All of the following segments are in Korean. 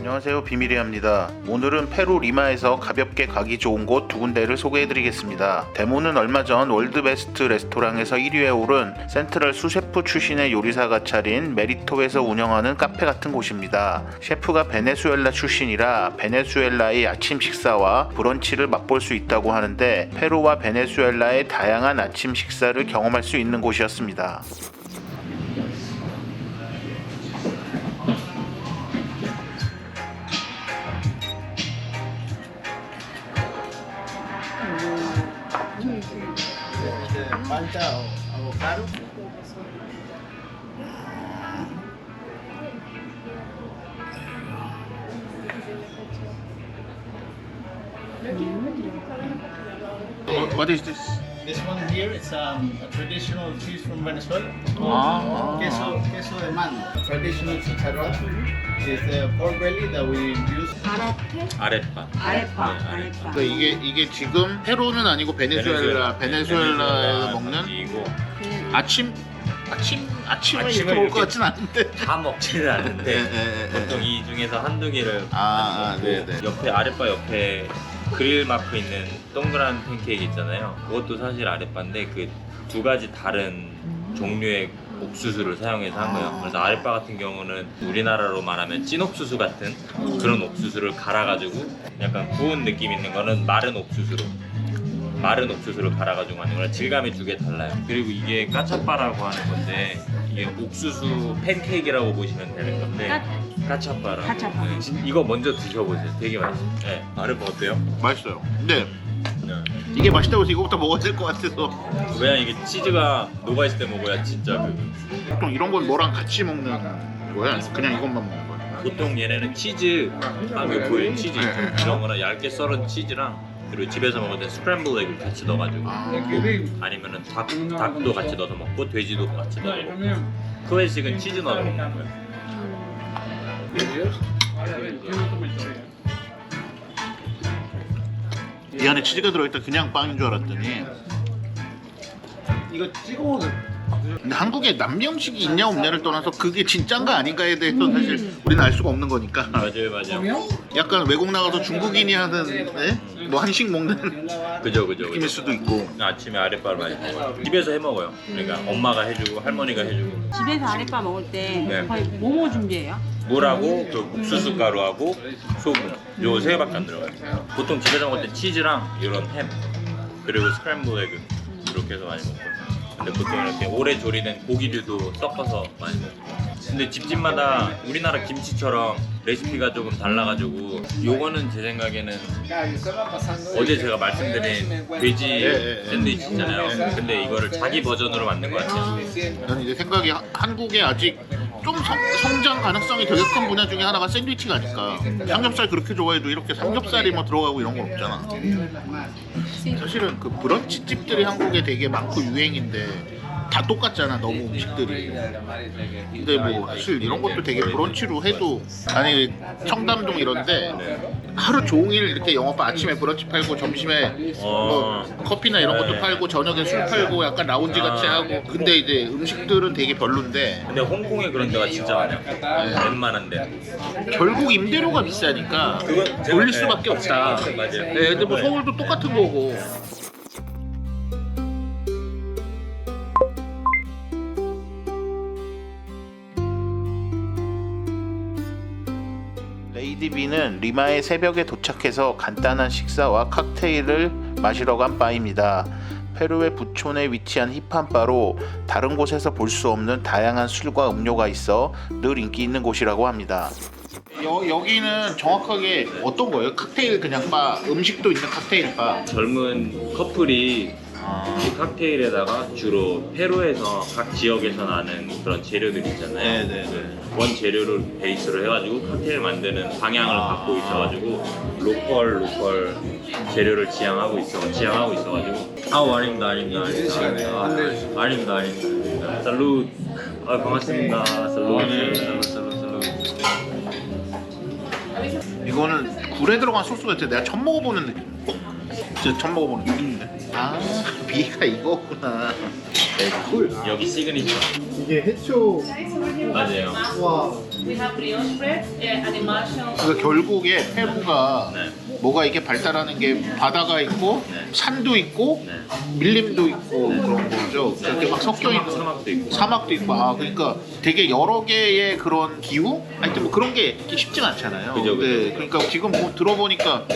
안녕하세요, 비밀이합니다. 오늘은 페루 리마에서 가볍게 가기 좋은 곳 두 군데를 소개해드리겠습니다. 데모는 얼마 전 월드베스트 레스토랑에서 1위에 오른 센트럴 수셰프 출신의 요리사가 차린 메리토에서 운영하는 카페 같은 곳입니다. 셰프가 베네수엘라 출신이라 베네수엘라의 아침 식사와 브런치를 맛볼 수 있다고 하는데 페루와 베네수엘라의 다양한 아침 식사를 경험할 수 있는 곳이었습니다. Falta avocado. What is this? This one here is a traditional cheese from Venezuela. Queso de mano. Traditional chicharrón is the pork belly that we use. 아랫바. 그러니까 이게 지금 페루는 아니고 베네수엘라에서 먹는 아침을 이렇게 먹을 것 같진 않은데 다 먹지는 않는데 보통 이 중에서 한두 개를 네네. 옆에 아랫바 옆에 그릴 마크 있는 동그란 팬케이크 있잖아요. 그것도 사실 아랫바인데 그 두 가지 다른 종류의 옥수수를 사용해서 한 거예요. 그래서 아랫바 같은 경우는 우리나라로 말하면 찐 옥수수 같은 그런 옥수수를 갈아가지고 약간 구운 느낌 있는 거는 마른 옥수수를 갈아가지고 하는 거라 질감이 두 개 달라요. 그리고 이게 까차빠라고 하는 건데 이게 옥수수 팬케이크라고 보시면 되는 건데 까차빠라. 네, 이거 먼저 드셔보세요. 되게 맛있어요. 네, 아랫바 어때요? 맛있어요. 근데 이게 맛있다고 해서 이거부터 먹어야 될 것 같아서. 왜냐면 이게 치즈가 녹아있을 때 먹어야 진짜 보통 이런 건 뭐랑 같이 먹는 거야? 그냥 이것만 먹는 거야? 보통 얘네는 치즈 이거 보여요? 치즈 이런 거나 얇게 썰은 치즈랑 그리고 집에서 먹을 때 스크램블 에그 같이 넣어가지고 먹고 아니면은 닭도 같이 넣어서 먹고 돼지도 같이 넣어서 먹고 클래식은 치즈 넣어서 먹는 거예요. 이 안에 치즈가 들어있다 그냥 빵인 줄 알았더니 이거 찍어 먹는. 근데 한국에 남미 음식이 있냐 없냐를 떠나서 그게 진짠가 아닌가에 대해서 사실 우리는 알 수가 없는 거니까. 맞아요. 약간 외국 나가서 중국인이 하는 뭐 한식 먹는 그죠. 느낌일 수도 있고. 아침에 아랫바를 많이 먹어요. 집에서 해 먹어요. 그러니까 엄마가 해주고 할머니가 해주고. 집에서 아랫바 먹을 때 네. 거의 뭐뭐 준비해요? 물하고 그 옥수수 가루하고 소금 요 세 개밖에 안 들어가요. 보통 집에서 먹을 때 치즈랑 이런 햄 그리고 스크램블 에그 이렇게 해서 많이 먹고. 근데 보통 이렇게 오래 조리된 고기류도 섞어서 많이 먹고. 근데 집집마다 우리나라 김치처럼 레시피가 조금 달라가지고 요거는 제 생각에는 어제 제가 말씀드린 돼지 샌드위치 있잖아요. 근데 이거를 자기 버전으로 만든 것 같아요. 저는 이제 생각이 한국에 아직 좀 성장 가능성이 되게 큰 분야 중에 하나가 샌드위치가 아닐까. 삼겹살 그렇게 좋아해도 이렇게 삼겹살이 뭐 들어가고 이런 건 없잖아. 사실은 그 브런치 집들이 한국에 되게 많고 유행인데 다 똑같잖아, 너무 음식들이. 근데 뭐 사실 이런 것도 되게 브런치로 해도 아니 청담동 이런데 하루 종일 이렇게 영업 아침에 브런치 팔고 점심에 뭐 커피나 이런 것도 팔고 저녁에 술 팔고 약간 라운지 같이 하고. 근데 이제 음식들은 되게 별론데 근데 홍콩에 그런 데가 진짜 많아요. 웬만한 데. 결국 임대료가 비싸니까 올릴 수밖에 없다. 맞아요. 근데 뭐 서울도 똑같은 거고. 레이디 B는 리마의 새벽에 도착해서 간단한 식사와 칵테일을 마시러 간 바입니다. 페루의 부촌에 위치한 힙한 바로 다른 곳에서 볼 수 없는 다양한 술과 음료가 있어 늘 인기 있는 곳이라고 합니다. 여기는 정확하게 어떤 거예요? 칵테일 그냥 바, 음식도 있는 칵테일 바. 젊은 커플이 이 칵테일에다가 주로 페루에서 각 지역에서 나는 그런 재료들 있잖아요. 그 원 재료를 베이스로 해가지고 칵테일 만드는 방향을 갖고 있어가지고 로컬 재료를 지향하고 있어가지고 아닙니다. 살루. 반갑습니다. 살루. 이거는 굴에 들어간 소스 같아. 내가 처음 먹어보는 느낌. 진짜 처음 먹어보는 느낌인데. 아 B가 이거구나. 꿀. 여기 시그니처. 이게 해초. 맞아요. 와. We have brioche bread and emulsion. 그러니까 결국에 페루가 네. 뭐가 이게 발달하는 게 바다가 있고 네. 산도 있고 네. 밀림도 있고 그런 거죠. 그렇게 막 섞여 있는 사막도 있고. 사막도 있고 아 그러니까 되게 여러 개의 그런 기후? 하여튼 뭐 그런 게 쉽지가 않잖아요. 그죠, 그죠. 네, 그러니까 지금 뭐 들어보니까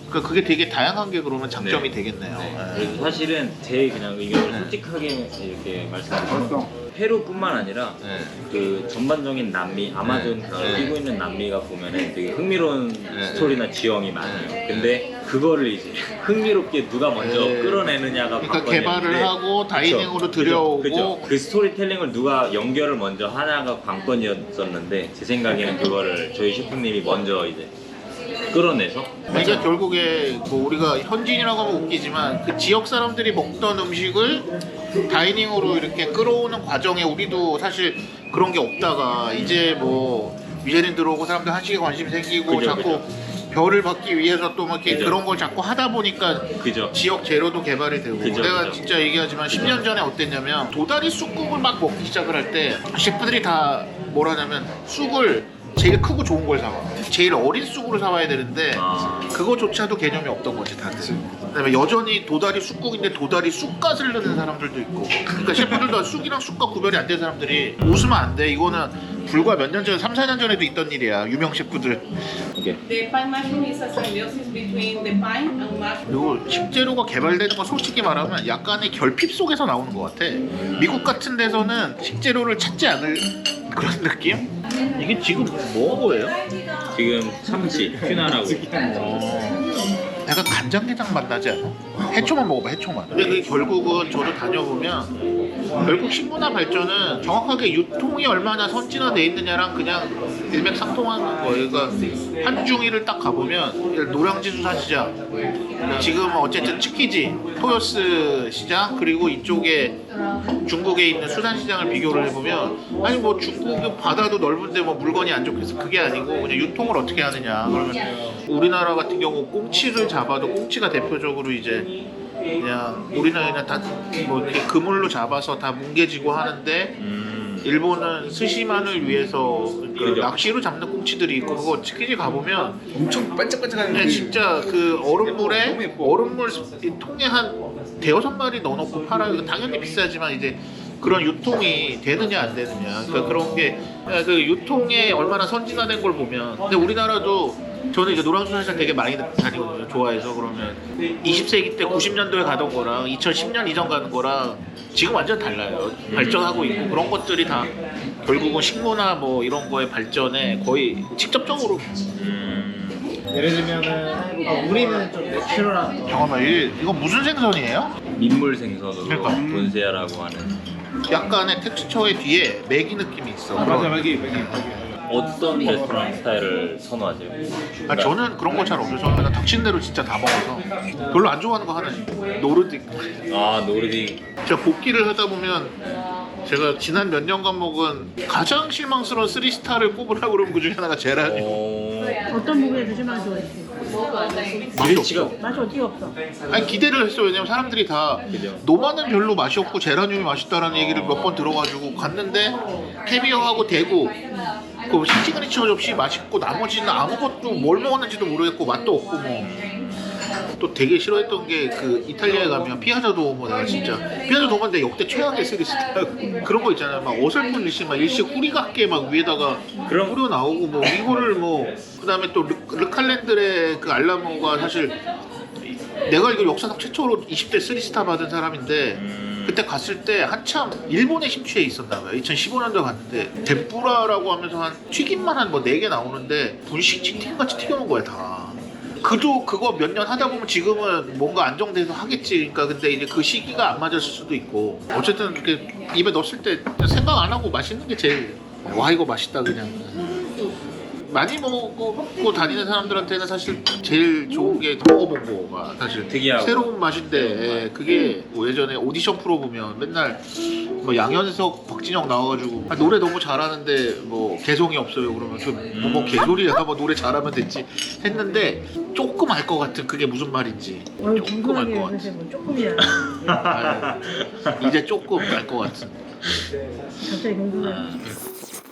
그러니까 그게 되게 다양한 게 그러면 장점이 네. 되겠네요. 네. 네. 그래서 사실은 제 그냥 의견을 네. 솔직하게 이렇게 말씀드리면 페루뿐만 아니라 네. 그 전반적인 남미 아마존 네. 강을 네. 끼고 있는 남미가 보면은 되게 흥미로운 네. 스토리나 지형이 많아요. 네. 근데 그거를 이제 흥미롭게 누가 먼저 네. 끌어내느냐가 그러니까 관건이었는데 개발을 하고 다이닝으로 그죠. 들여오고 그죠. 그 스토리텔링을 누가 연결을 먼저 하냐가 관건이었었는데 제 생각에는 그거를 저희 셰프님이 먼저 이제 끌어내서 그러니까 결국에 뭐 우리가 현지인이라고 하면 웃기지만 그 지역 사람들이 먹던 음식을 다이닝으로 이렇게 끌어오는 과정에 우리도 사실 그런 게 없다가 이제 뭐 미쉐린 들어오고 사람들 한식에 관심이 생기고 그죠, 자꾸 별을 받기 위해서 또 막 이렇게 그죠. 그런 걸 자꾸 하다 보니까 그죠. 지역 재료도 개발이 되고 그죠, 내가 그죠. 진짜 얘기하지만 10년 전에 어땠냐면 도다리 쑥국을 막 먹기 시작을 할 때 셰프들이 다 뭐라 하냐면 쑥을 제일 크고 좋은 걸 사와 제일 어린 쑥으로 사와야 되는데 아, 그거조차도 개념이 없던 거지 다들. 그다음에 여전히 도다리 쑥국인데 도다리 쑥갓을 넣는 사람들도 있고. 그러니까 셰프들도 쑥이랑 쑥갓 구별이 안 된 사람들이 웃으면 안 돼. 이거는 불과 몇 년 전, 3, 4년 전에도 있던 일이야. 유명 셰프들. 오케이. The pine mushroom is a symbiosis between the pine and mushroom. 그리고 식재료가 개발되는 건 솔직히 말하면 약간의 결핍 속에서 나오는 것 같아. 미국 같은 데서는 식재료를 찾지 않을 그런 느낌? 이게 지금 뭐예요? 지금 참치 튜나라고 약간 간장게장 맛 나지 않아? 해초만 먹어봐 해초만. 근데 그게 결국은 저도 다녀보면 결국 식문화 발전은 정확하게 유통이 얼마나 선진화돼 있느냐랑 그냥 일맥상통하는 거예요. 그러니까 한중일을 딱 가보면 노량진 수산시장 지금 어쨌든 츠키지 토요스 시장 그리고 이쪽에 중국에 있는 수산시장을 비교를 해보면 아니 뭐 중국은 바다도 넓은데 뭐 물건이 안 좋겠어 그게 아니고 그냥 유통을 어떻게 하느냐 그러면 우리나라 같은 경우 꽁치를 잡아도 꽁치가 대표적으로 이제 그냥 우리는 그냥 다 뭐 이렇게 그물로 잡아서 다 뭉개지고 하는데 일본은 스시만을 위해서 그 그죠. 낚시로 잡는 꽁치들이 있고 그거 츠키지 가보면 엄청 반짝반짝한. 네, 진짜 그 얼음물에 얼음물 통에 한 대여섯 마리 넣어놓고 팔아요. 당연히 비싸지만 이제 그런 유통이 되느냐 안 되느냐. 그러니까 그런 게 그 유통에 얼마나 선진화된 걸 보면. 근데 우리나라도 저는 이제 노량수산시장 되게 많이 다니거든요. 좋아해서 그러면 20세기 때 90년도에 가던 거랑 2010년 이전 가는 거랑 지금 완전 달라요. 발전하고 있고 그런 것들이 다 결국은 식문화 뭐 이런 거의 발전에 거의 직접적으로 예를 들면은 우리는 좀 내추럴한. 잠깐만 이거 무슨 생선이에요? 민물 생선으로 그러니까. 본세아라고 하는 약간의 텍스처의 뒤에 매기 느낌이 있어. 맞아 여기. 어떤 레스토랑 스타일을 선호하세요? 아, 저는 그런 거 잘 없어요. 저는 그냥 닥친 대로 진짜 다 먹어서 별로 안 좋아하는 거 하나는 노르딕. 아 노르딕 제가 볶기를 하다 보면 제가 지난 몇 년간 먹은 가장 실망스러운 3스타를 꼽으라고 그러면 그 중에 하나가 제라늄. 어떤 부분에 드실 맛이 좋아했어요? 맛이 기대치가 없어. 맛이 어떻게 없어? 아니 기대를 했어요. 왜냐면 사람들이 다 그죠. 노마는 별로 맛이 없고 제라늄이 맛있다라는 얘기를 몇 번 들어가지고 갔는데 캐비어하고 대구 그 시그니처 접시 맛있고 나머지는 아무것도 뭘 먹었는지도 모르겠고 맛도 없고 뭐. 또 되게 싫어했던 게 그 이탈리아에 가면 피아자 도우모 내가 진짜 피아자 도우모 내 역대 최악의 쓰리스타 그런 거 있잖아요. 막 어설픈 일식 막 일식 후리 같게 막 위에다가 그럼- 뿌려 나오고 뭐 이거를 뭐 그다음에 또 르칼렌드의 그 알라모가 사실 내가 이거 역사상 최초로 20대 쓰리스타 받은 사람인데 그때 갔을 때 한참 일본에 심취해 있었나 봐요. 2015년도에 갔는데 덴뿌라라고 하면서 한 튀김만 한 뭐 4개 나오는데 분식 치팅같이 튀겨놓은 거야 다. 그도 그거 몇 년 하다 보면 지금은 뭔가 안정돼서 하겠지. 그러니까 근데 이제 그 시기가 안 맞았을 수도 있고 어쨌든 이렇게 입에 넣었을 때 생각 안 하고 맛있는 게 제일 와 이거 맛있다 그냥. 많이 먹고 다니는 사람들한테는 사실 제일 좋은 게 먹어본 거가 사실 특이하고. 새로운 맛인데 예, 그게 뭐 예전에 오디션 프로 보면 맨날 뭐 양현석, 박진영 나와가지고 아, 노래 너무 잘하는데 뭐 개성이 없어요 그러면 뭐 개소리야 뭐 노래 잘하면 됐지 했는데 조금 알 것 같은 그게 무슨 말인지 어이, 조금 알 궁금하게 것 같은 요새 뭐 조금이야. 아유, 이제 조금 알 것 같은 갑자기 궁금해.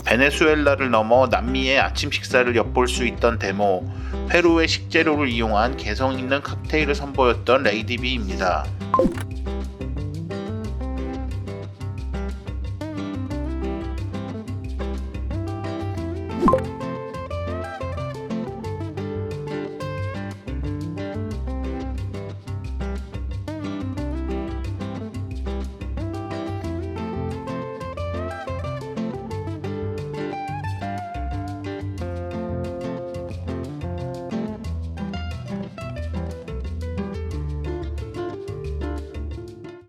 베네수엘라를 넘어 남미의 아침 식사를 엿볼 수 있던 데모, 페루의 식재료를 이용한 개성 있는 칵테일을 선보였던 레이디비입니다.